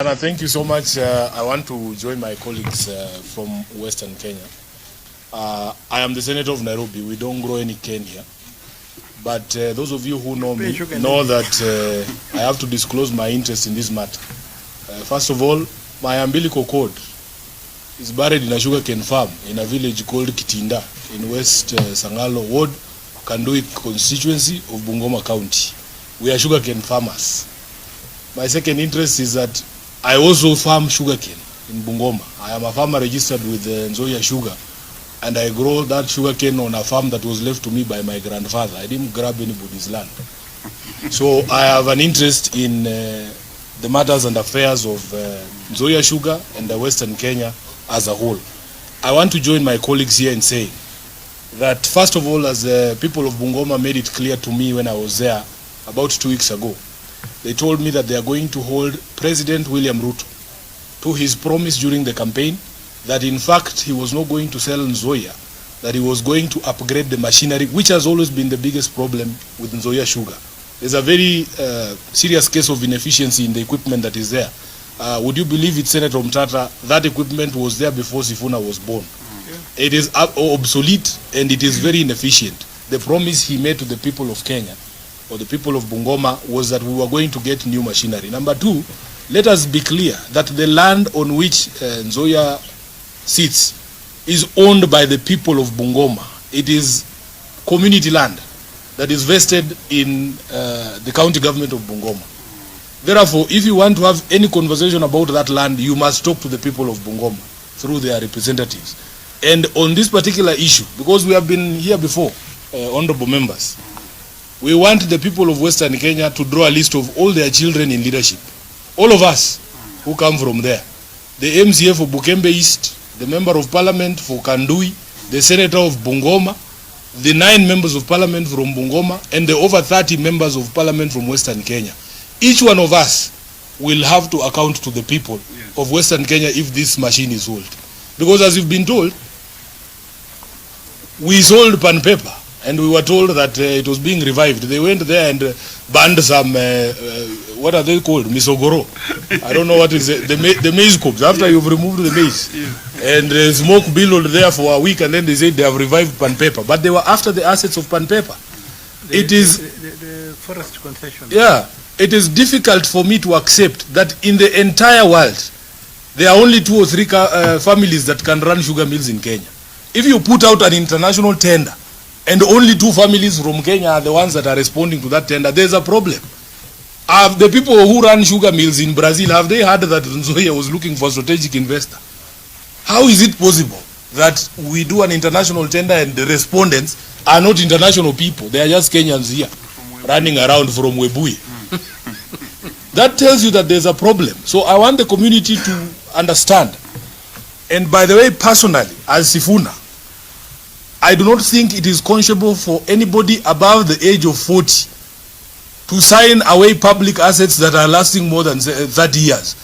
Anna, thank you so much. I want to join my colleagues from Western Kenya. I am the Senator of Nairobi. We don't grow any cane here. But those of you who know me know that I have to disclose my interest in this matter. First of all, my umbilical cord is buried in a sugarcane farm in a village called Kitinda in West Sangalo Ward, Kandui constituency of Bungoma County. We are sugarcane farmers. My second interest is that I also farm sugarcane in Bungoma. I am a farmer registered with Nzoia Sugar, and I grow that sugarcane on a farm that was left to me by my grandfather. I didn't grab anybody's land. So I have an interest in the matters and affairs of Nzoia Sugar and the Western Kenya as a whole. I want to join my colleagues here in saying that, first of all, as the people of Bungoma made it clear to me when I was there about 2 weeks ago, they told me that they are going to hold President William Ruto to his promise during the campaign that in fact he was not going to sell Nzoia, that he was going to upgrade the machinery, which has always been the biggest problem with Nzoia Sugar. There's a very serious case of inefficiency in the equipment that is there. Would you believe it, Senator Mtata, that equipment was there before Sifuna was born? Yeah. It is obsolete and it is very inefficient. The promise he made to the people of Kenya or the people of Bungoma was that we were going to get new machinery. Number two, let us be clear that the land on which Nzoia sits is owned by the people of Bungoma. It is community land that is vested in the county government of Bungoma. Therefore, if you want to have any conversation about that land, you must talk to the people of Bungoma through their representatives. And on this particular issue, because we have been here before, honorable members, we want the people of Western Kenya to draw a list of all their children in leadership. All of us who come from there. The MCA for Bukembe East, the Member of Parliament for Kandui, the Senator of Bungoma, the 9 members of Parliament from Bungoma, and the over 30 members of Parliament from Western Kenya. Each one of us will have to account to the people of Western Kenya if this machine is sold. Because as you've been told, we sold pan paper. And we were told that it was being revived. They went there and banned some, what are they called? Misogoro. I don't know what is it. The maize cobs, after you've removed the maize. And smoke billowed there for a week and then they said they have revived pan paper. But they were after the assets of pan paper. The forest concession. Yeah. It is difficult for me to accept that in the entire world, there are only 2 or 3 families that can run sugar mills in Kenya. If you put out an international tender, and only 2 families from Kenya are the ones that are responding to that tender, there's a problem. The people who run sugar mills in Brazil, have they heard that Nzoia was looking for a strategic investor? How is it possible that we do an international tender and the respondents are not international people? They are just Kenyans here, running around from Webuye. That tells you that there's a problem. So I want the community to understand. And by the way, personally, as Sifuna, I do not think it is conscionable for anybody above the age of 40 to sign away public assets that are lasting more than 30 years.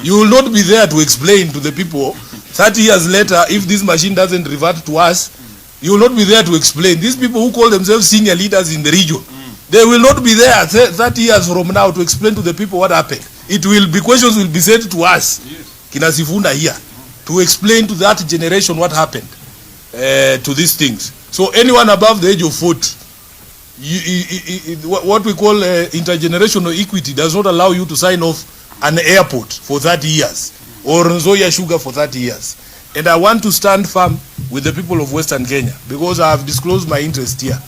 You will not be there to explain to the people 30 years later, if this machine doesn't revert to us, you will not be there to explain. These people who call themselves senior leaders in the region, they will not be there 30 years from now to explain to the people what happened. Questions will be said to us, Kina Sifuna here, to explain to that generation what happened. To these things. So anyone above the age of 40, what we call intergenerational equity does not allow you to sign off an airport for 30 years or Nzoia Sugar for 30 years. And I want to stand firm with the people of Western Kenya because I have disclosed my interest here.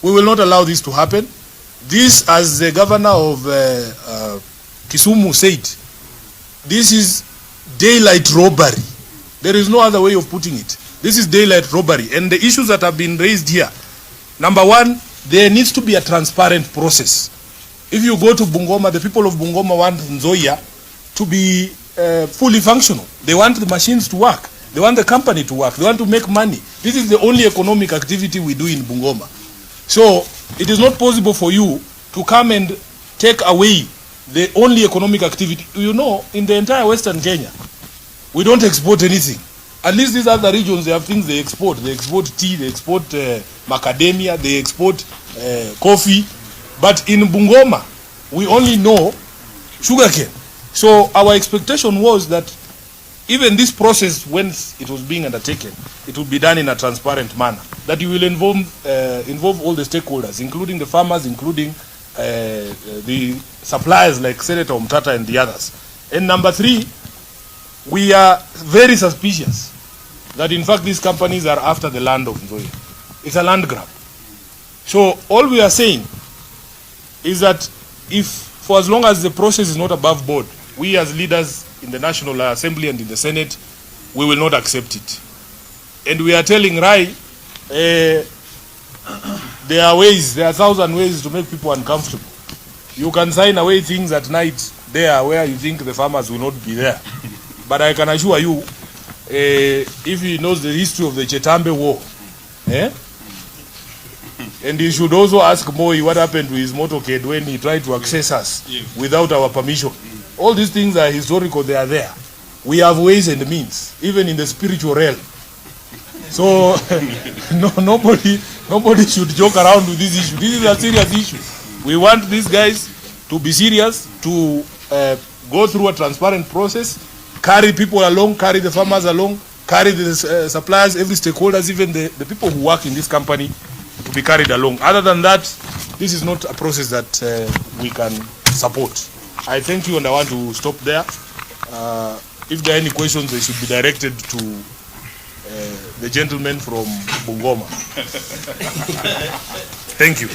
We will not allow this to happen. This, as the governor of Kisumu said, this is daylight robbery. There is no other way of putting it. This is daylight robbery. And the issues that have been raised here, number one, there needs to be a transparent process. If you go to Bungoma, the people of Bungoma want Nzoia to be fully functional. They want the machines to work. They want the company to work. They want to make money. This is the only economic activity we do in Bungoma. So it is not possible for you to come and take away the only economic activity. You know, in the entire Western Kenya, we don't export anything. At least these other regions, they have things they export. They export tea, they export macadamia, they export coffee. But in Bungoma, we only know sugarcane. So our expectation was that even this process, when it was being undertaken, it would be done in a transparent manner. That you will involve all the stakeholders, including the farmers, including the suppliers like Senator Umtata and the others. And number 3, we are very suspicious that in fact these companies are after the land of Nzoia. It's a land grab. So all we are saying is that if, for as long as the process is not above board, we as leaders in the National Assembly and in the Senate, we will not accept it. And we are telling Rai, there are 1,000 ways to make people uncomfortable. You can sign away things at night there where you think the farmers will not be there. But I can assure you, if he knows the history of the Chetambe War, and he should also ask Moi what happened to his motorcade when he tried to access us without our permission. All these things are historical, they are there. We have ways and means, even in the spiritual realm. So nobody should joke around with this issue. This is a serious issue. We want these guys to be serious, to go through a transparent process, carry people along, carry the farmers along, carry the suppliers, every stakeholders, even the people who work in this company, to be carried along. Other than that, this is not a process that we can support. I thank you, and I want to stop there. If there are any questions, they should be directed to the gentleman from Bungoma. Thank you.